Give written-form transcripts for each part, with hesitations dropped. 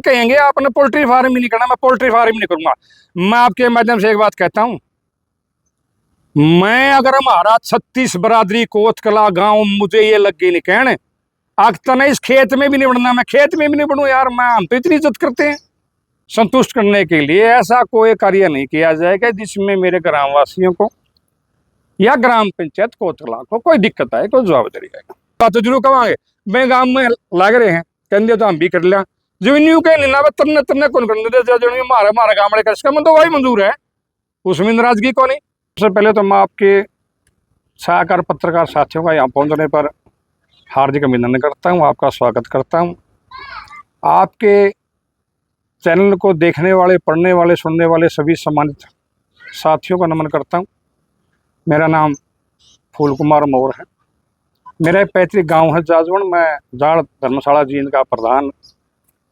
कहेंगे आपने poultry farm ही नहीं करना, मैं पोल्ट्री फार्म ही नहीं करूंगा। मैं आपके माध्यम से एक बात कहता हूं, मैं अगर हमारा 36 बरादरी कोतकला गांव मुझे ये लग गई नहीं कहने आखता नहीं इस खेत में भी नहीं बढ़ना, मैं खेत में भी नहीं बढ़ूं यार। मैं हम तो इतनी इज्जत करते हैं। संतुष्ट करने के लिए ऐसा कोई कार्य नहीं किया जाएगा जिसमें मेरे ग्रामवासियों को या ग्राम पंचायत कोतकला को कोई दिक्कत आए, कोई जवाबदारी आएगा। तो जरूर कहेंगे मैं गांव में लग रहे हैं कहते तो हम भी कर लिया जमीनियों के निना तन्ने तन्ने कौन करने दे मारा मारा गामड़े का इसका मन तो वही मंजूर है, उसमें नाराजगी को नहीं। सबसे पहले तो मैं आपके सहकार पत्रकार साथियों का यहाँ पहुँचने पर हार्दिक अभिनंदन करता हूँ, आपका स्वागत करता हूँ। आपके चैनल को देखने वाले, पढ़ने वाले, सुनने वाले सभी सम्मानित साथियों को नमन करता हूँ। मेरा नाम फूल कुमार मौर है। मेरा पैतृक गांव है जाजवण। मैं जाड़ धर्मशाला जींद का प्रधान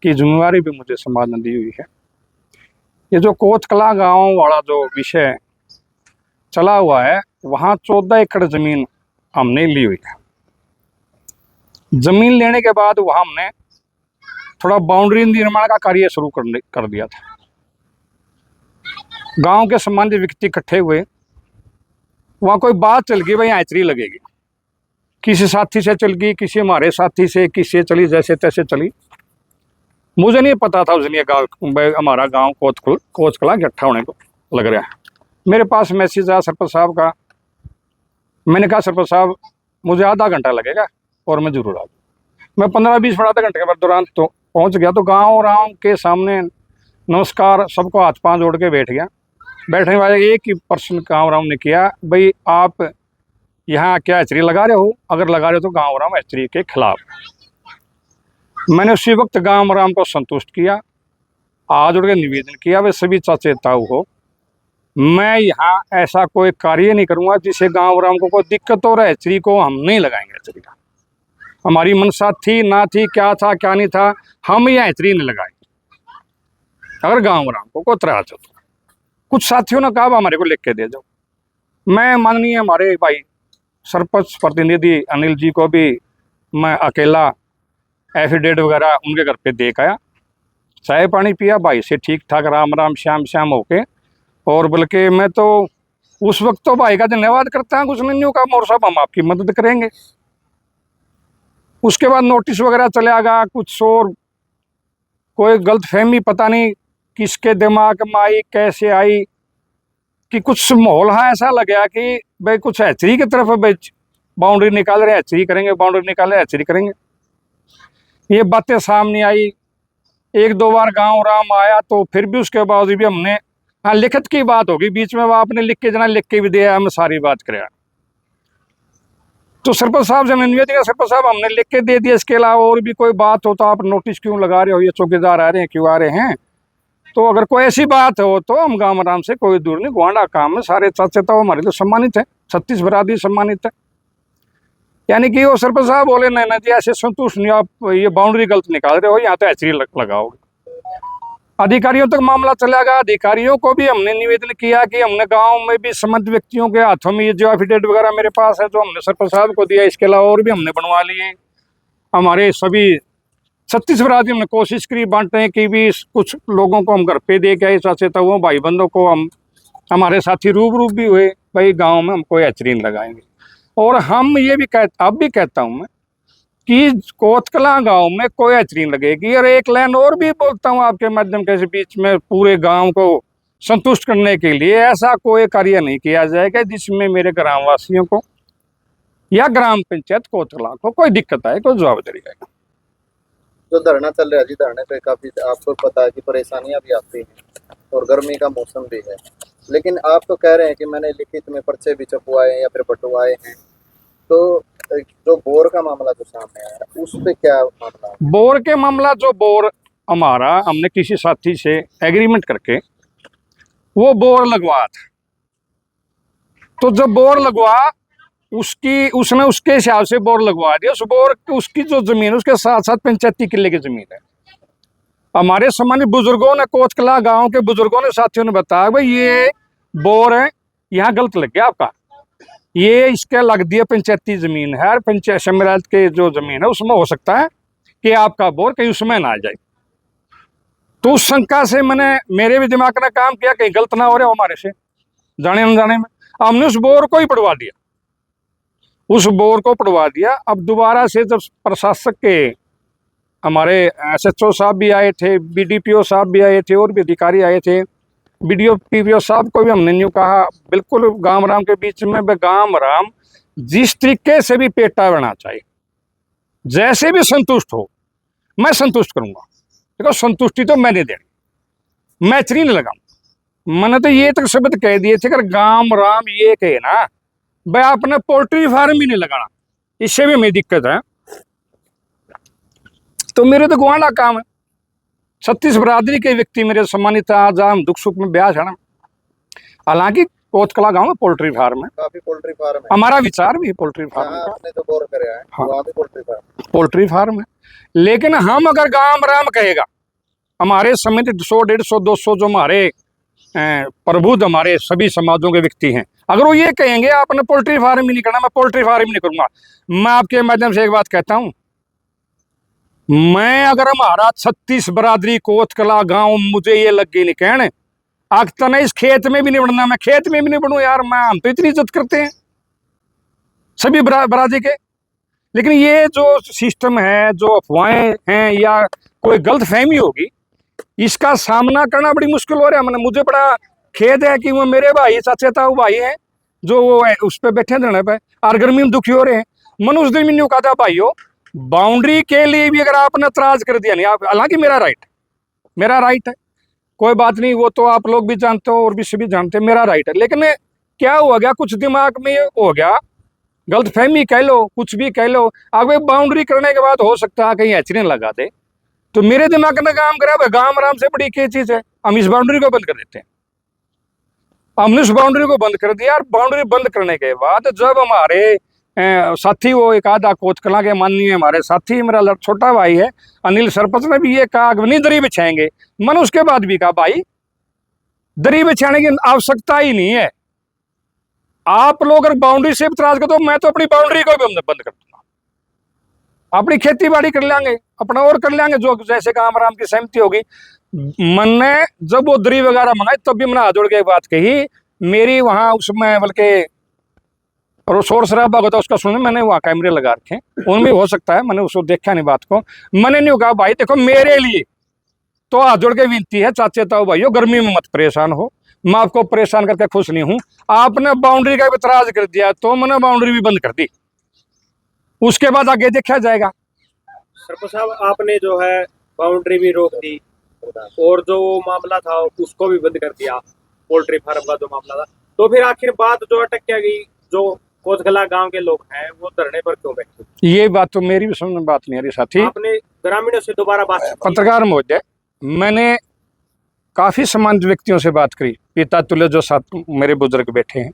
की जिम्मेवारी भी मुझे समाज ने दी हुई है। ये जो कोतकला गांव वाला जो विषय चला हुआ है, वहाँ 14 एकड़ जमीन हमने ली हुई है। जमीन लेने के बाद वहाँ हमने थोड़ा बाउंड्री निर्माण का कार्य शुरू कर दिया था। गांव के सम्मानित व्यक्ति इकट्ठे हुए, वहाँ कोई बात चल गई भाई यहाँ इतनी लगेगी, किसी साथी से चल गई, किसी हमारे साथी से, किसी से चली, जैसे तैसे चली। मुझे नहीं पता था उस दिन गाँव हमारा गांव कोतकला इकट्ठा होने को लग रहा है। मेरे पास मैसेज आया सरपंच साहब का। मैंने कहा सरपंच साहब मुझे आधा घंटा लगेगा और मैं जरूर आ जाऊँ। मैं 15-20 मिनट आधा घंटे के दौरान तो पहुंच गया। तो गांव के सामने नमस्कार सबको हाथ पांव जोड़ के बैठ गया। बैठने वाले एक ही पर्सन गाँव ने किया, भाई आप यहाँ क्या हैचरी लगा रहे हो? अगर लगा रहे हो तो गाँव हैचरी के खिलाफ। मैंने उसी वक्त गाँव को संतुष्ट किया, हाथ जोड़ के निवेदन किया, वे सभी चाचे ताऊ हो, मैं यहाँ ऐसा कोई कार्य नहीं करूँगा जिससे गाँव को कोई दिक्कत हो। हैचरी को हम नहीं लगाएंगे। हैचरी का हमारी मनसा थी ना थी, क्या था क्या नहीं था, हम यहाँ हैचरी नहीं लगाएंगे। अगर गाँव को कोई तराज हो तो कुछ साथियों ने कहा हमारे को लिख के दे दो। मैं माननीय हमारे भाई सरपंच प्रतिनिधि अनिल जी को भी मैं अकेला एफिडेविट वगैरह उनके घर पे देख आया, चाय पानी पिया, भाई से ठीक ठाक राम राम श्याम श्याम होके। और बल्कि मैं तो उस वक्त तो भाई का धन्यवाद करता हूँ, कुछ नहीं कहा मोर साहब हम आपकी मदद करेंगे। उसके बाद नोटिस वगैरह चला गया कुछ, और कोई गलतफहमी पता नहीं किसके दिमाग में आई, कैसे आई कि कुछ माहौल हाँ ऐसा लगा कि भाई कुछ हैचरी की तरफ बाउंड्री निकाल रहे हैचरी करेंगे, बाउंड्री निकाल रहे हैचरी करेंगे। ये बातें सामने आई। 1-2 बार गाँव आया तो फिर भी उसके बावजूद भी हमने, हाँ लिखित की बात होगी बीच में, वो आपने लिख के जना लिख के भी दिया, हम सारी बात करें। तो सरपंच साहब से निवेदन किया, सरपंच साहब हमने लिख के दे दिया, इसके अलावा और भी कोई बात हो तो आप नोटिस क्यों लगा रहे हो? ये चौकीदार आ रहे हैं, क्यों आ रहे हैं? तो अगर कोई ऐसी बात हो तो हम गाँव से कोई दूर नहीं, गुआंढा काम है, सारे चाचे तो हमारे तो सम्मानित है, 36 बरादरी सम्मानित है। यानी कि वो सरपंच साहब बोले नहीं जी ऐसे संतुष्ट नहीं, आप ये बाउंड्री गलत निकाल रहे हो, यहाँ तो हैचरी लगाओगे। अधिकारियों तक मामला चला गया। अधिकारियों को भी हमने निवेदन किया कि हमने गांव में भी संबंधित व्यक्तियों के हाथों में ये जो एफिडेविट वगैरह मेरे पास है जो हमने सरपंच साहब को दिया, इसके अलावा और भी हमने बनवा लिए। हमारे सभी 36 बरादरी हमने कोशिश करी बांटने की भी, कुछ लोगों को हम घर पे दे के आए, चाचे ताऊ भाई बंधों को हम, हमारे साथी रूबरू भी हुए, भाई गाँव में हम कोई हैचरी नहीं लगाएंगे। और हम ये भी अब भी कहता हूँ मैं कि कोतकला गांव में कोई हैचरी लगेगी। और एक लाइन और भी बोलता हूं आपके माध्यम के बीच में, पूरे गांव को संतुष्ट करने के लिए ऐसा कोई कार्य नहीं किया जाएगा जिसमें मेरे ग्रामवासियों को या ग्राम पंचायत कोतकला को कोई दिक्कत आए, कोई जवाबदारी आएगा। जो धरना चल रहा है जी, धरने पे काफी आपको पता है कि परेशानियां भी आती हैं और गर्मी का मौसम भी है, लेकिन आप तो कह रहे हैं कि मैंने लिखित में पर्चे भी छपवाए या फिर बंटवाए हैं। तो जो बोर का मामला जो सामने आया उस पे क्या मामला है? बोर के मामला, जो बोर हमारा हमने किसी साथी से एग्रीमेंट करके वो बोर लगवाया था, तो जब बोर लगवा उसने उसके हिसाब से बोर लगवा दिया। उस बोर उसकी जो जमीन उसके साथ साथ 35 किले की जमीन है। हमारे सम्मानित बुजुर्गों ने, कोतकला गांव के बुजुर्गों ने, साथियों ने बताया भाई ये बोर है, यहाँ गलत लग गया आपका, ये इसके लग दिया पंचायती जमीन है, पंचायत शमरात के जो जमीन है उसमें हो सकता है कि आपका बोर कहीं उसमें ना आ जाए। तो उस शंका से मैंने, मेरे भी दिमाग ने काम किया कहीं गलत ना हो रहा हो हमारे से जाने अनजाने में। हमने उस बोर को ही पढ़वा दिया, उस बोर को पढ़वा दिया। अब दोबारा से जब प्रशासक के हमारे SHO साहब भी आए थे, BDPO साहब भी आए थे और भी अधिकारी आए थे, BDO PPO साहब को भी हमने यूँ कहा बिल्कुल गांव राम के बीच में गांव राम जिस तरीके से भी पेटा बना चाहिए, जैसे भी संतुष्ट हो मैं संतुष्ट करूंगा। देखो संतुष्टि तो मैंने देनी, मैं चरी नहीं लगाऊं। मैंने तो ये तक शब्द कह दिए थे अगर गांव राम ये कहे ना भाई आपने पोल्ट्री फार्म ही नहीं लगाना, इससे भी मेरी दिक्कत है, तो मेरे तो गुआना काम है। 36 बरादरी के व्यक्ति मेरे सम्मानित आज हम दुख सुख में ब्याह है ना। हालांकि कोतकला गांव में पोल्ट्री फार्म है, काफी पोल्ट्री फार्म है। हमारा विचार भी पोल्ट्री फार्म हाँ, का, आपने तो बोर कराया है, हाँ। वहाँ भी पोल्ट्री फार्म है। लेकिन हम अगर गांव राम कहेगा, हमारे समिति 100 150 200 जो हमारे प्रबुद्ध हमारे सभी समाजों के व्यक्ति हैं, अगर वो ये कहेंगे आपने पोल्ट्री फार्म ही नहीं करना, मैं पोल्ट्री फार्म ही नहीं करूंगा। मैं आपके माध्यम से एक बात कहता हूं, मैं अगर हमारा 36 बरादरी कोतकला गांव मुझे ये लगे नहीं कहने आगता नहीं इस खेत में भी नहीं बढ़ना, मैं खेत में भी नहीं बढ़ू यार, मैं हम तो इतनी इज्जत करते हैं सभी बरादरी के। लेकिन ये जो सिस्टम है, जो अफवाहें हैं या कोई गलत फहमी होगी, इसका सामना करना बड़ी मुश्किल हो रहा है। मैंने, मुझे बड़ा खेद है कि वो मेरे भाई चाचे ताऊ भाई हैं जो वो उस पर बैठे धरने पे और गर्मी में दुखी हो रहे हैं। मन उस दिन मैंने कहा था भाइयों बाउंड्री के लिए भी अगर आपने एतराज कर दिया नहीं, आप, हालांकि मेरा राइट है, कोई बात नहीं, वो तो आप लोग भी जानते हो और भी सभी जानते हैं, मेरा राइट है। लेकिन क्या हो गया, कुछ दिमाग में हो गया, गलत फहमी कह लो, कुछ भी कह लो, अब बाउंड्री करने के बाद हो सकता है कहीं हैचरी लगा दे, तो मेरे दिमाग ने काम करा भाई गांव आराम से बड़ी क्या चीज है, हम इस बाउंड्री को बंद कर देते हैं। हमने उस बाउंड्री को बंद कर दिया और बाउंड्री बंद करने के बाद जब हमारे साथी, वो एक आधा कोतकला के माननीय हमारे साथी, मेरा छोटा भाई है अनिल सरपंच ने भी ये कहा नहीं दरी बिछाएंगे, मैंने उसके बाद भी कहा भाई दरी बिछाने की आवश्यकता ही नहीं है, आप लोग अगर बाउंड्री से इतराज कर दो मैं तो अपनी बाउंड्री को भी बंद कर दूंगा, अपनी खेती बाड़ी कर लेंगे, अपना और कर लेंगे जो जैसे काम आराम की सहमति होगी। मैंने जब वो दरी वगैरह मंगाई तब भी मैंने हाथ जोड़ के एक बात कही, मेरी वहां उसमें बल्कि शोर शराबा होता उसका सुने, मैंने वहाँ कैमरे लगा रखे, उनमें हो सकता है मैंने उसको देखा नहीं बात को, मैंने नहीं कहा भाई देखो मेरे लिए तो हाथ जोड़ के विनती है चाचे ताऊ भाइयों गर्मी में मत परेशान हो, मैं आपको परेशान करके खुश नहीं हूं, आपने बाउंड्री का इतराज कर दिया तो मैंने बाउंड्री भी बंद कर दी, उसके बाद आगे देखा जाएगा। सरपंच साहब आपने जो है बाउंड्री भी रोक दी और जो मामला था उसको भी बंद कर दिया, पोल्ट्री फार्म का जो मामला था, तो फिर आखिर बात जो अटक क्या गई, जो कोतकला गांव के लोग हैं वो धरने पर क्यों बैठे? ये बात तो मेरी भी समझ में बात नहीं आ रही साथी। आपने ग्रामीणों से दोबारा बात, पत्रकार महोदय, मैंने काफी सम्मानित व्यक्तियों से बात करी, पिता तुल्य जो साथ मेरे बुजुर्ग बैठे हैं,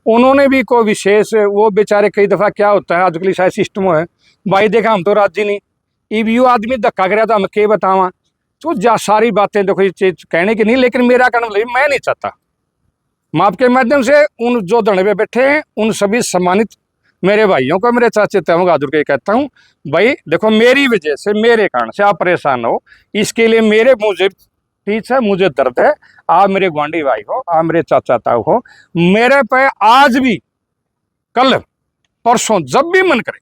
उन्होंने भी कोई विशेष, वो बेचारे कई दफा क्या होता है आजकल शायद सिस्टम है भाई देखा हम तो राजी नहीं, इब यू आदमी धक्का कराया तो हम क्या बतावा, तो जा सारी बातें देखो ये चीज कहने की नहीं, लेकिन मेरा कहना मैं नहीं चाहता, मैं आपके माध्यम से उन जो धरने पे बैठे हैं उन सभी सम्मानित मेरे भाइयों को, मेरे चाचे ताऊ बहादुर के कहता हूँ भाई देखो मेरी वजह से, मेरे कारण से आप परेशान हो, इसके लिए मेरे मुझे पीछ है, मुझे दर्द है, आप मेरे गुआंढी भाई हो, आप मेरे चाचा ताऊ हो, मेरे पे आज भी कल परसों जब भी मन करे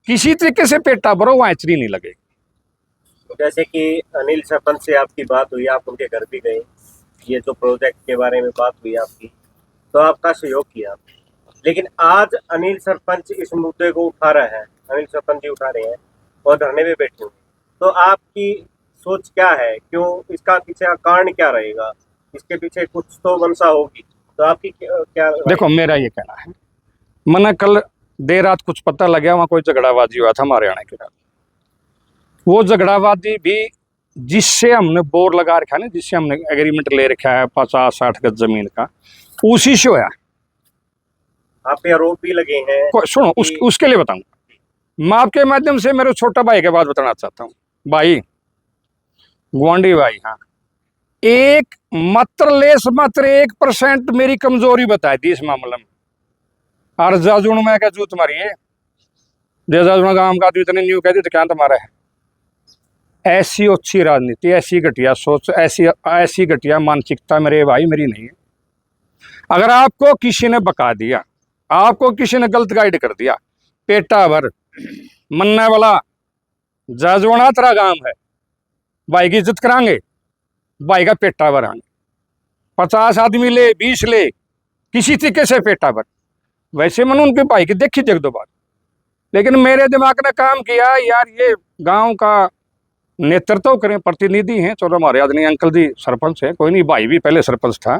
किसी तरीके से पेटा भरो वहाँ हैचरी नहीं लगेगी। जैसे कि अनिल सरपंच से आपकी बात हुई, आप उनके घर भी गए, ये जो प्रोजेक्ट के बारे में बात हुई आपकी, तो आपका सहयोग किया, लेकिन आज अनिल सरपंच इस मुद्दे को उठा रहे हैं, अनिल सरपंच जी उठा रहे हैं और धरने में बैठे हुए, तो आपकी सोच क्या है, क्यों, इसका पीछे का कारण क्या रहेगा, इसके पीछे कुछ तो मंशा होगी, तो आपकी क्या? देखो मेरा ये कहना है, मैंने कल देर रात कुछ पता लगा वहाँ कोई झगड़ाबाजी हुआ था हमारे आने के बाद, वो झगड़ाबाजी भी जिससे हमने बोर लगा रखा है ना, जिससे हमने एग्रीमेंट ले रखा है 50-60 गज जमीन का, उसी से होया। आप पे आरोप भी लगे हैं, सुनो उसके लिए बताऊं, मैं आपके माध्यम से मेरे छोटा भाई के बात बताना चाहता हूँ, भाई गुआंढी भाई, हाँ एक मात्र 1% मेरी कमजोरी बताई थी इस मामले में, और जाजुण में क्या जूत मारी है, जाजुण गांव का आदमी इतने न्यू कहती तो क्या तुम्हारा है, ऐसी अच्छी राजनीति, ऐसी घटिया सोच, ऐसी ऐसी घटिया मानसिकता मेरे भाई मेरी नहीं है। अगर आपको किसी ने बका दिया, आपको किसी ने गलत गाइड कर दिया, पेटा भर मन्ना वाला जाजवाना तेरा गांव है, भाई की इज्जत करांगे, भाई का पेटा भर आएंगे, 50 आदमी ले 20 ले, किसी तरीके से पेटा भर। वैसे मैंने उनके भाई की देखी एक दो बार, लेकिन मेरे दिमाग ने काम किया, यार ये गांव का नेतृत्व करें, प्रतिनिधि हैं, चलो हमारे आदमी अंकल जी सरपंच है, कोई नहीं, भाई भी पहले सरपंच था,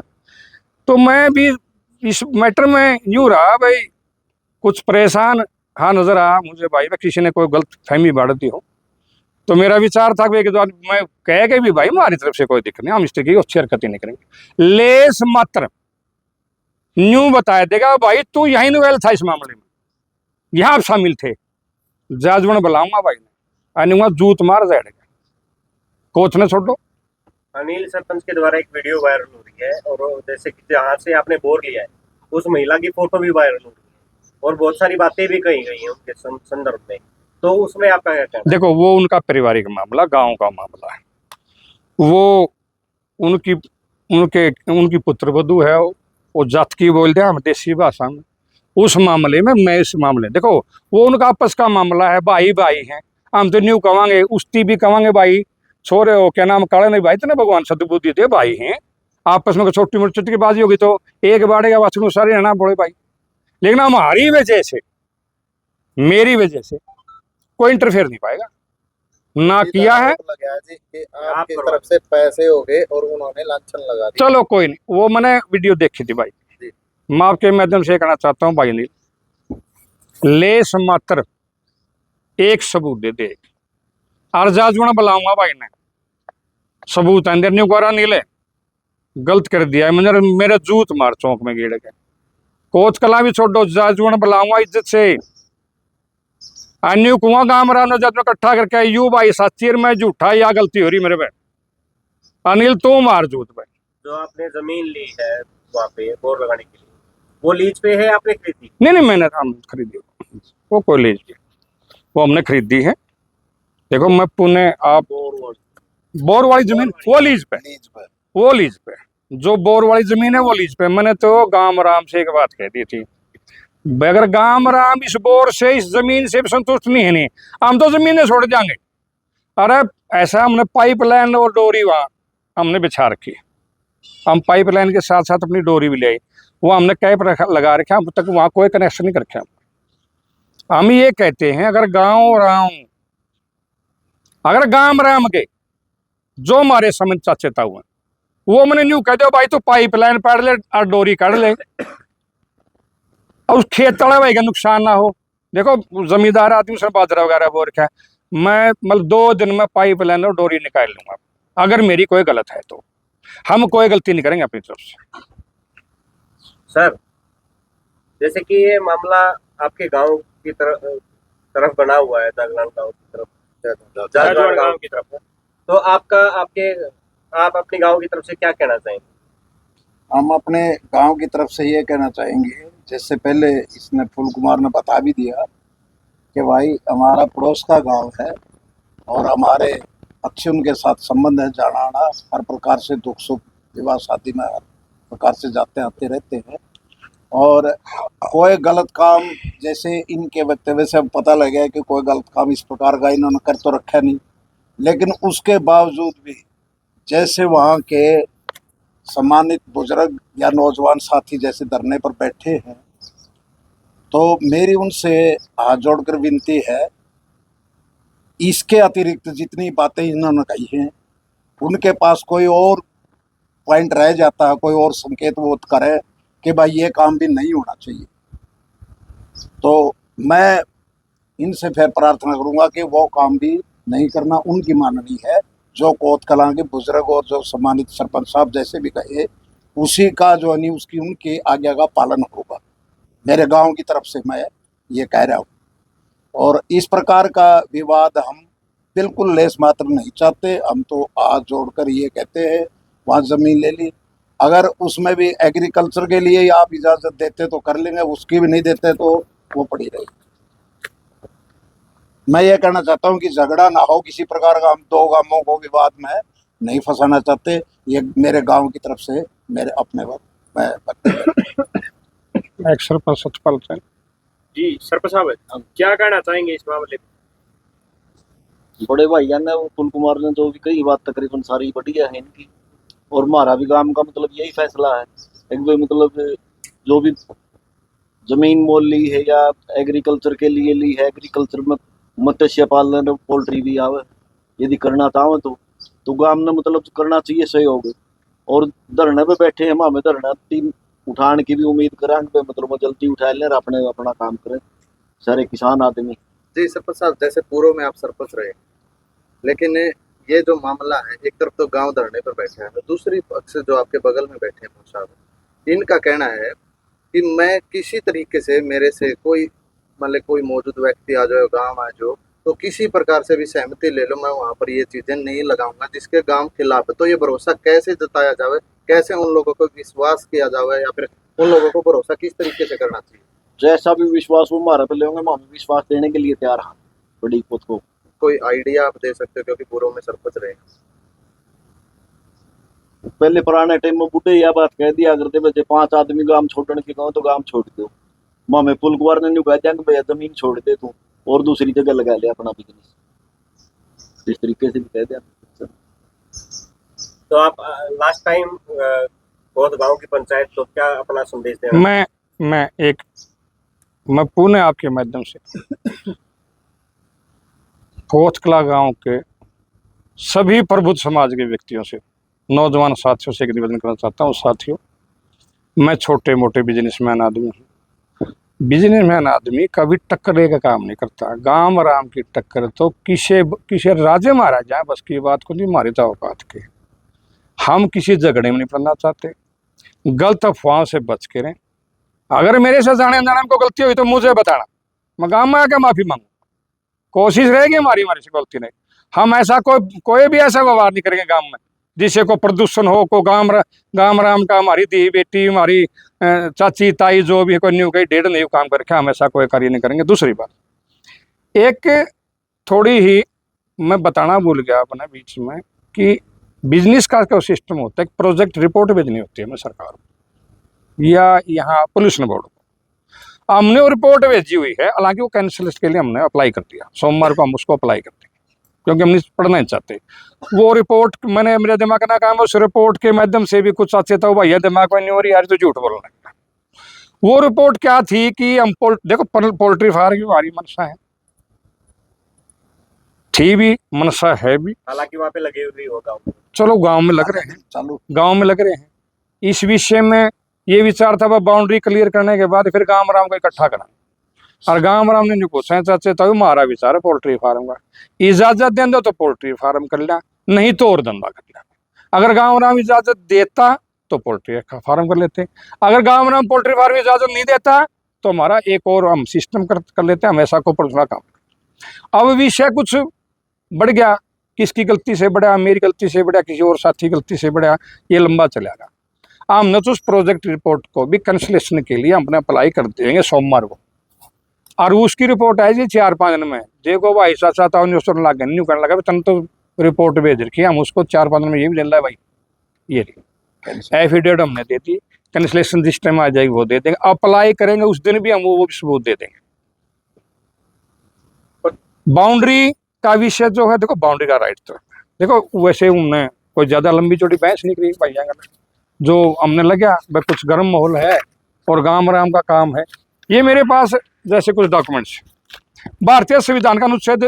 तो मैं भी इस मैटर में यूं रहा भाई, कुछ परेशान हाँ नजर आया मुझे भाई, किसी ने कोई गलत फहमी बांट दी हो। तो मेरा विचार था कि मैं कह के भी भाई हमारी तरफ से कोई दिक्कत नहीं, हम इस तरह की अच्छी हरकत ही नहीं करेंगे। लेस मात्र न्यू बताया देगा भाई तू यही नवेल था इस मामले में, यहाँ आप शामिल थे, जाजवन बुलाऊंगा भाई ने, अनुआ जूत मार जाएगा, कोच ने छोड़ो। अनिल सरपंच के द्वारा एक वीडियो वायरल हो रही है, और जैसे कि जहाँ से आपने बोर लिया है उस महिला की फोटो भी वायरल हो रही है, और बहुत सारी बातें भी कही गई हैं उनके संदर्भ में, तो उसमें आपका क्या कहना है? देखो वो उनका पारिवारिक मामला, गांव का मामला है, वो उनकी उनकी पुत्र वधू है, वो जात की बोलते हैं हम देसी भाषा में, उस मामले में मैं इस मामले, देखो वो उनका आपस का मामला है, भाई भाई हैं, हम तो न्यू कहेंगे, उस्ती भी कहेंगे भाई छोरे हो क्या नाम काले नहीं भाई, इतने भगवान सदबुद्धि दे भाई हैं, आपस में छोटी मोटी चुटकीबाजी होगी तो एक बाड़ेगा वाचन सारे रहना बोले भाई, लेकिन हमारी वजह से, मेरी वजह से कोई इंटरफेयर नहीं पाएगा ना किया है। लगा जी कि आपकी तरफ से पैसे हो गए और उन्होंने लांछन लगा दिया। चलो कोई नहीं, वो मैंने वीडियो देखी थी भाई, मैं आपके माध्यम से कहना चाहता हूँ भाई नहीं, लेस मात्र एक सबूत दे दे, अर्जाजवाना बुलाऊंगा भाई ने, सबूत अंदर नहीं उगारा नीले, गलत कर दिया है, मेरे जूत मार चौक में गिर के, कोच कला भी छोड़ो, जाजवाना बुलाऊंगा इज्जत से, अन्यू कुआं गांव रहा जब इकट्ठा करके यू भाई सच्ची मैं झूठा, या गलती हो रही मेरे पे, अनिल तू मार जूत भाई। जो आपने जमीन ली है वहाँ पे बोर लगाने के लिए, वो लीज पे है आपने खरीदी? नहीं मैंने हम खरीदी, वो कोई लीज की, वो हमने खरीदी है। देखो मैं पुणे आप बोर वाली जमीन वो लीज पे, वो लीज पे, जो बोर वाली जमीन है वो लीज पे। मैंने तो गांव राम से एक बात कह दी थी, अगर गांव राम इस बोर से इस जमीन से संतुष्ट नहीं है, नहीं हम तो जमीनें छोड़ जाएंगे। अरे ऐसा हमने पाइपलाइन और डोरी वहाँ हमने बिछा रखी, हम पाइपलाइन के साथ साथ अपनी डोरी भी ले आई, वो हमने कैप लगा रखा, अब तक वहाँ कोई कनेक्शन नहीं रखा। हम ये कहते हैं अगर गांव राम के जो हमारे समझ चाचेता हुए वो मैंने न्यू कह दो भाई तू पाइपलाइन पाड़ ले और डोरी काट ले, और उस खेत तड़ा भाई का नुकसान ना हो। देखो जमींदार आदमी उसने बाजरा वगैरह बो रखा है, मैं मतलब 2 दिन में पाइपलाइन और डोरी निकाल लूंगा, अगर मेरी कोई गलत है तो हम कोई गलती नहीं करेंगे अपनी तरफ से। सर जैसे कि ये मामला आपके गांव की तरफ बना हुआ है, जागलान गांव की तरफ, जागलान गांव की तरफ, तो आप अपने गांव की तरफ से क्या कहना चाहेंगे? हम अपने गांव की तरफ से ये कहना चाहेंगे, जैसे पहले इसने फूल कुमार ने बता भी दिया कि भाई हमारा पड़ोस का गांव है और हमारे अच्छे उनके साथ संबंध है, जाना आना हर प्रकार से, दुख सुख विवाह शादी में हर प्रकार से जाते आते रहते हैं, और कोई गलत काम जैसे इनके वक्तव्य से अब पता लग गया कि कोई गलत काम इस प्रकार का इन्होंने कर तो रखा नहीं, लेकिन उसके बावजूद भी जैसे वहाँ के सम्मानित बुजुर्ग या नौजवान साथी जैसे धरने पर बैठे हैं, तो मेरी उनसे हाथ जोड़कर विनती है, इसके अतिरिक्त जितनी बातें इन्होंने कही हैं उनके पास कोई और पॉइंट रह जाता है, कोई और संकेत वो करे कि भाई ये काम भी नहीं होना चाहिए, तो मैं इनसे फिर प्रार्थना करूंगा कि वो काम भी नहीं करना उनकी माननी है, जो कोत कलां के बुजुर्ग और जो सम्मानित सरपंच साहब जैसे भी कहे उसी का जो नहीं उसकी उनकी आज्ञा का पालन होगा, मेरे गांव की तरफ से मैं ये कह रहा हूँ। और इस प्रकार का विवाद हम बिल्कुल लेस मात्र नहीं चाहते, हम तो हाथ जोड़कर ये कहते हैं वहाँ ज़मीन ले ली, अगर उसमें भी एग्रीकल्चर के लिए आप इजाज़त देते तो कर लेंगे, उसकी भी नहीं देते तो वो पड़ी रहेगी। मैं ये कहना चाहता हूँ कि झगड़ा ना हो किसी प्रकार का, हम दो गांवों को विवाद में नहीं फंसाना चाहते। ये मेरे गांव की तरफ से मेरे अपने वक्त मैं एक सरपंच सतपाल सिंह। जी सरपंच साहब, अब क्या कहना चाहेंगे इस मामले में? बड़े भाईया ने उत्पल कुमार ने जो भी कही बात तकरीबन सारी बढ़िया है इनकी, और हमारा भी काम का मतलब यही फैसला है। एक भी मतलब जो भी जमीन मोल ली है या एग्रीकल्चर के लिए ली है, एग्रीकल्चर में मत्स्य पालन और पोल्ट्री भी आवे, यदि करना चाहो तो गांव ने मतलब करना चाहिए सहयोग। और धरने पे बैठे हम, हमें धरना टीम उठाने की भी उम्मीद करेंगे, मतलब वो जल्दी उठा लें और अपने अपना काम करें सारे किसान आदमी। जी सरपंच साहब, जैसे पूर्व में आप सरपंच रहे, लेकिन ये जो मामला है, एक तरफ तो गांव धरने पर बैठे हैं, दूसरी पक्ष जो आपके बगल में बैठे हैं साहब, इनका कहना है कि मैं किसी तरीके से, मेरे से कोई मतलब कोई मौजूद व्यक्ति आ जाए, गांव आ जाओ, तो किसी प्रकार से भी सहमति ले लो, मैं वहां पर ये चीजें नहीं लगाऊंगा जिसके गांव खिलाफ है। तो ये भरोसा कैसे जताया जाए, कैसे उन लोगों को विश्वास किया जाए, या फिर उन लोगों को भरोसा किस तरीके से करना चाहिए? जैसा भी विश्वास वो हमारे पे लेंगे, हम विश्वास देने के लिए तैयार हैं बड़ी खुद को। कोई आइडिया आप दे सकते हो, क्योंकि पूर्व में सरपंच रहे? पहले पुराने टाइम में बुढ़े यह बात कह दिया करते, बच्चे 5 आदमी गांव छोड़ने के गाँव तो गांव छोड़ दो। मामे पुल कुमार ने कह दिया कि भैया जमीन छोड़ दे तू और दूसरी जगह लगा ले अपना बिजनेस, इस तरीके से भी कह दिया। तो आप लास्ट टाइम बहुत गांव की पंचायत, तो क्या अपना संदेश देना? मैं पुणे आपके माध्यम से कोचकला गांव के सभी प्रबुद्ध समाज के व्यक्तियों से, नौजवान साथियों से एक निवेदन करना चाहता हूँ। साथियों, मैं छोटे मोटे बिजनेसमैन आदमी हूँ। बिजनेसमैन आदमी कभी टक्कर का काम नहीं करता। गांव राम की टक्कर तो किसी राजे महाराजा बस की बात को नहीं, मारे तो औकात के। हम किसी झगड़े में नहीं पड़ना चाहते, गलत अफवाहों से बच के रहें। अगर मेरे से जाने अनजाने में कोई गलती हुई तो मुझे बताना, मैं गाँव में आकर माफी मांगू। कोशिश रहेगी हमारी से गलती नहीं। हम ऐसा कोई भी ऐसा व्यवहार नहीं करेंगे गांव में जिससे को प्रदूषण हो, को गांव राम का, हमारी दी बेटी, हमारी चाची ताई जो भी कोई न्यू कहीं डेढ़ नहीं काम करके, हम ऐसा कोई कार्य नहीं करेंगे। दूसरी बात, एक थोड़ी ही मैं बताना भूल गया अपने बीच में कि बिजनेस का सिस्टम होता है, प्रोजेक्ट रिपोर्ट भेजनी होती है हमें सरकार को या यहाँ पोल्यूशन बोर्ड को। हमने वो रिपोर्ट भेजी हुई है, हालांकि वो कैंसिल के लिए हमने अप्लाई कर दिया। सोमवार को हम उसको अप्लाई करते हैं क्योंकि हम नहीं पढ़ना नहीं चाहते। वो रिपोर्ट मैंने, मेरे दिमाग का ना काम, उस रिपोर्ट के माध्यम से भी कुछ अच्छे था भैया दिमाग में नहीं हो रही यार, तो झूठ बोलना है। वो रिपोर्ट क्या थी कि हम देखो पोल्ट्री फार्म की हमारी मनसा है, थी भी मनसा है भी, हालांकि वहाँ पे लगे हुए होगा। चलो गांव में लग रहे हैं, चालू गांव में लग रहे हैं। इस विषय में ये विचार था, बाउंड्री क्लियर करने के बाद फिर गांव राम को इकट्ठा करा, और गांव राम ने जो पूछा चाचे तो हमारा विचार है पोल्ट्री फार्म का, इजाजत दे दो तो पोल्ट्री फार्म कर लिया, नहीं तो और धंधा कर लिया। अगर गांव राम इजाजत देता तो पोल्ट्री फार्म कर लेते, अगर गांव राम पोल्ट्री फार्म इजाजत नहीं देता तो हमारा एक और हम सिस्टम कर लेते हैं, हम ऐसा को पढ़ना काम। अब विषय कुछ बढ़ गया, किसकी गलती से बढ़ा, मेरी गलती से बढ़ा, किसी और साथी गलती से बढ़ा, ये लंबा चलेगा। हमने तो उस प्रोजेक्ट रिपोर्ट को भी कैंसिलेशन के लिए हमने अप्लाई कर देंगे सोमवार को, और उसकी रिपोर्ट आई जी 4-5 दिन में। देखो भाई चाचा था लगे न्यू करने लगा, तन तो रिपोर्ट भेज रखी है, हम उसको 4-5 दिन में ये भी ले रहा है भाई, ये एफिडेविट हमने दे दी, कैंसिलेशन जिस टाइम आ जाएगी वो दे देंगे, अप्लाई करेंगे उस दिन भी हम वो सबूत दे देंगे। बाउंड्री का विषय जो है, देखो बाउंड्री का राइट तो देखो, वैसे उनने कोई ज्यादा लंबी चौड़ी बहस नहीं करी भाई, जो हमने लगा भाई कुछ गर्म माहौल है और गांव राम का काम है। ये मेरे पास जैसे कुछ डॉक्यूमेंट्स, भारतीय संविधान का अनुच्छेद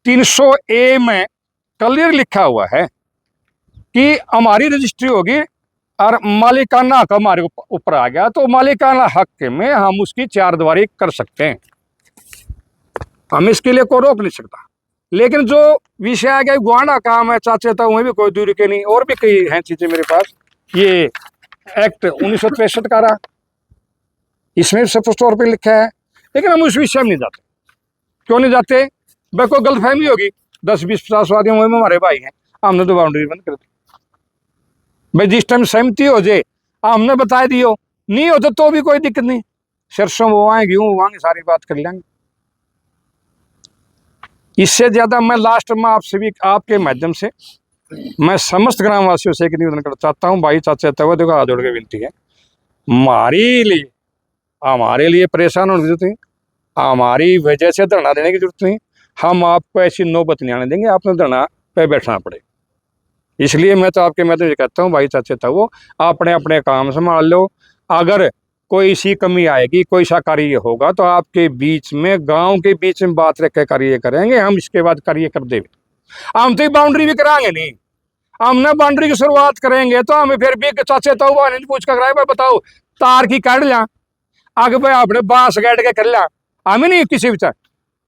300A में क्लियर लिखा हुआ है कि हमारी रजिस्ट्री होगी और मालिकाना हक हमारे ऊपर आ गया तो मालिकाना हक में हम उसकी 4 दीवारी कर सकते हैं, हम इसके लिए कोई रोक नहीं सकता। लेकिन जो विषय आ गया गुआना काम है, चाचे था वहीं भी कोई दूरी के नहीं, और भी कई हैं चीजें मेरे पास। ये एक्ट 1963 का रहा, इसमें सब तौर पर लिखा है, लेकिन हम उस विषय में नहीं जाते। क्यों नहीं जाते? भाई कोई गलतफहमी होगी, 10-20-50 आदमी वही में हमारे भाई हैं, हमने तो बाउंड्री बंद कर दी। भाई जिस टाइम सहमति हो जाए हमने बता दियो, नहीं होता तो भी कोई दिक्कत नहीं, सरसों वो आएंगे, यूं आएंगे, सारी बात कर लेंगे। इससे ज़्यादा मैं लास्ट में आपसे भी आपके माध्यम से मैं समस्त ग्रामवासियों से एक निवेदन करना चाहता हूँ, भाई चाचा तवा देखो हाथ जोड़ के विनती है, हमारे लिए परेशान होने की जरूरत नहीं, हमारी वजह से धरना देने की जरूरत नहीं, हम आपको ऐसी नौबत नहीं आने देंगे आपने धरना पे बैठना पड़े। इसलिए मैं तो आपके माध्यम से कहता हूँ भाई चाचा तवो अपने अपने काम संभाल लो, अगर कोई सी कमी आएगी कोई सा कार्य होगा तो आपके बीच में गांव के बीच में बात रख के कार्य करेंगे, हम इसके बाद कार्य कर देंगे। हम तो बाउंड्री भी कराएंगे नहीं, हमने बाउंड्री की शुरुआत करेंगे तो हमें फिर भी चाचे तो नहीं पूछ कर कराए भाई बताओ तार की काट लिया आगे भाई आपने बांस गाड़ के कर लिया, हमें नहीं किसी विचार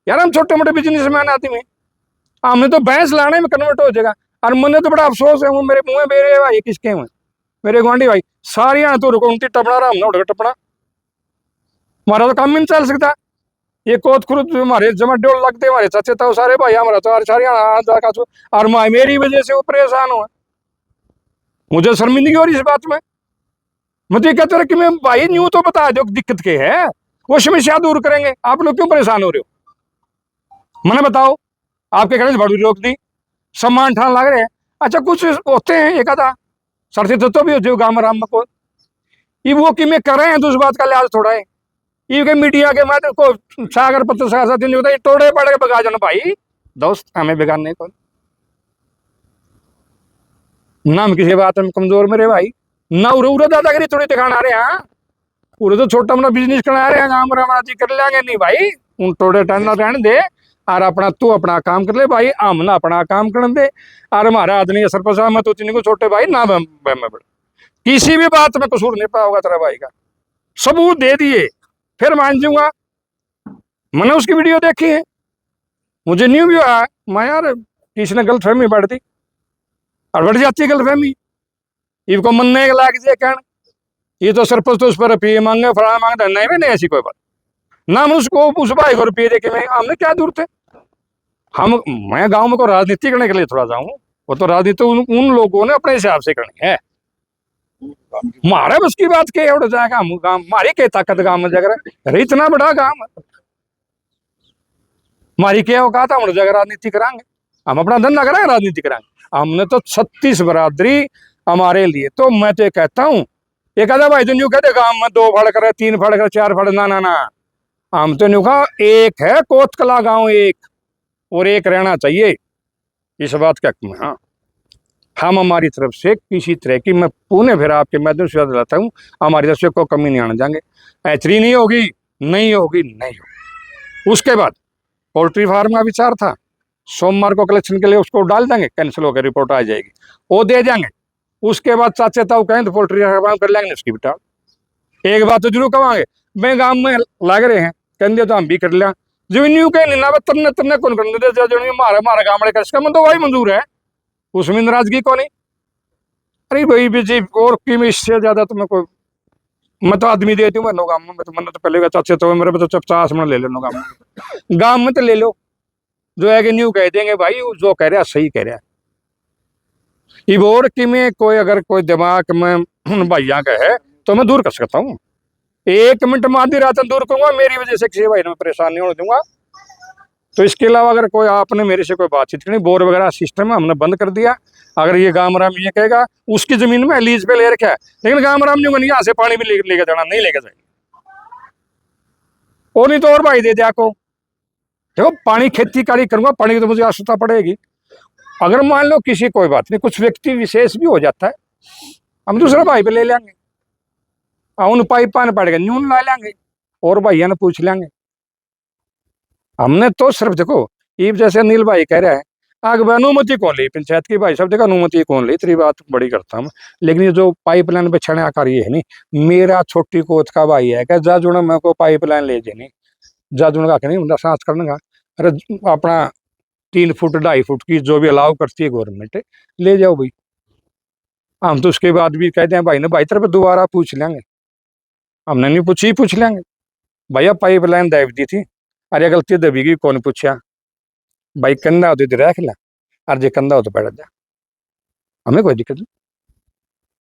यार, हम छोटे मोटे बिजनेसमैन आदमी, हमने तो भैंस लाने में कन्वर्ट हो जाएगा। और मैंने तो बड़ा अफसोस है वो मेरे मुंह में मेरे भाई किसके हुए मेरे गुआंढी भाई सारी तो रुको उनकी टपना रहा हमने उठ टपना, हमारा तो काम ही नहीं चल सकता। ये कोत खुद हमारे जमा डोल लगते हमारे चाचे तो सारे भाई हमारा तो सारी और मेरी वजह से वो परेशान हुआ, मुझे शर्मिंदगी हो रही इस बात में। मुझे कहते रहे कि मैं भाई न्यू तो बता दो दिक्कत के है, वो समस्या दूर करेंगे, आप लोग क्यों परेशान हो रहे हो, मैंने बताओ आपके कहने से बड़ी रोक दी, सम्मान ठान लग रहे हैं। अच्छा कुछ होते हैं एक आधा सरती तो भी होते हो गाँव राम को, ये वो कि मैं कर रहे हैं तो उस बात का लिहाज थोड़ा है, ये के मीडिया के माध्यम को सागर पत्र सागर नहीं होता, टोड़े पड़ के बगा जाना भाई दोस्त, हमें बिगाड़ने को ना, हम किसी बात में कमजोर मेरे भाई ना, उरे दादागिरी थोड़ी दिखाना आ रहे हैं, पूरे तो छोटा मोटा बिजनेस करना आ रहे हैं गाँव राम कर लेंगे नहीं भाई, उन टोड़े टहना रहने दे और अपना तू अपना काम कर ले भाई, हम ना अपना काम करने दे। और हमारा आदमी सरपंच साहब मैं तो तीन को छोटे भाई ना किसी भी बात में कसूर नहीं पाओगा तेरा भाई का, सबूत दे दिए फिर मान जाऊंगा। मैंने उसकी वीडियो देखी है, मुझे न्यू भी आया मैं यार किसी ने गलत फहमी बढ़ दी और बढ़ जाती है गलत फहमी, इनको मनने के लायक जे कहना ये तो सरपंच तो उस पर रुपये मांगे फला मांगे नहीं में नहीं ऐसी कोई बात ना, हम उसको उस भाई को रुपये देखे मैं हमने क्या दूर थे, मैं गांव में को राजनीति करने के लिए थोड़ा जाऊं, वो तो राजनीति उन लोगों ने अपने हिसाब से करनी है, हमारे बस की बात के उड़ जाएगा, हम गांव हमारी क्या ताकत गांव में जगह अरे इतना बड़ा गांव हमारी क्या औकात हम जगह राजनीति कराएंगे, हम अपना धंधा कराएंगे राजनीति कराएंगे, हमने तो 36 बरादरी हमारे लिए, तो मैं तो ये कहता हूँ एक आधा भाई तो न्यू कहते गांव में 2 फड़ करे 3 फड़ करे 4 फड़ ना हम तो न्यू कहा एक है कोतकला गांव एक और एक रहना चाहिए, इस बात का हाँ हम हमारी तरफ से किसी तरह की मैं पुनः फिर आपके माध्यम से दिलाता हूँ हमारी तरफ से कोई कमी नहीं आने देंगे, ऐचरी नहीं होगी नहीं होगी नहीं होगी। उसके बाद पोल्ट्री फार्म का विचार था, सोमवार को कलेक्शन के लिए उसको डाल देंगे, कैंसिल होकर रिपोर्ट आ जाएगी वो दे देंगे, उसके बाद चाचे ताऊ कहें तो पोल्ट्री फार्म कर लेंगे उसकी भी टाल। एक बात तो जरूर कहेंगे मैं गाँव में लग रहे हैं कहते तो हम भी कर लिया, जो न्यू कहीं ना तरने तरने कौन करने दे जो मारा गाँव में कर मन तो वही मंजूर है, उसमें नाराजगी कौन है। अरे भाई जी और की इससे ज्यादा तो मैं तो आदमी देती हूँ मैं गाँव में, तो मैंने तो पहले चाचे तो मेरे में तो 50 मिनट ले लो गाँव में तो ले लो, जो है कि न्यू कह देंगे भाई जो कह रहा सही कह रहा है, और कि मैं कोई अगर कोई दिमाग में भैया का है तो मैं दूर कर सकता हूँ, 1 मिनट में आधी रात दूर करूंगा, मेरी वजह से किसी भाई में परेशान नहीं होने दूंगा। तो इसके अलावा अगर कोई आपने मेरे से कोई बातचीत करनी, बोर वगैरह सिस्टम हमने बंद कर दिया, अगर ये गांव राम ये कहेगा उसकी जमीन में लीज पे ले रखा है, लेकिन गांव राम नहीं यहाँ से पानी भी लेके जाना नहीं लेके जाएंगे, और नहीं तो और भाई दे दिया को देखो पानी खेती कार्य करूंगा, पानी की तो मुझे आवश्यकता पड़ेगी, अगर मान लो किसी कोई बात नहीं कुछ व्यक्ति विशेष भी हो जाता है हम दूसरा भाई पे ले लेंगे, उन पाइप पाने पड़ेगा न्यून ला लेंगे और भैया ने पूछ लेंगे। हमने तो सिर्फ देखो ये जैसे अनिल भाई कह रहा है आगे अनुमति कौन ली पंचायत की, भाई सब जगह अनुमति कौन ली, तेरी बात बड़ी करता हूँ, लेकिन ये जो पाइपलाइन पे छड़े आकार ये है नहीं मेरा छोटी कोत का भाई है क्या जा जुड़ा मैं को पाइपलाइन ले जानी जा जुड़ा का नहीं सांस करने का, अरे अपना 3 फुट 2.5 फुट की जो भी अलाउ करती है गवर्नमेंट ले जाओ भाई, हम तो उसके बाद भी कहते हैं भाई ने भाई तरफ दोबारा पूछ लेंगे, हमने नहीं पूछी पूछ लेंगे भैया पाइपलाइन दाब दी थी, अरे गलती दबेगी कौन पूछा भाई कंधा हो तो रख ला और जो कंधा हो तो बैठ जा, हमें कोई दिक्कत नहीं।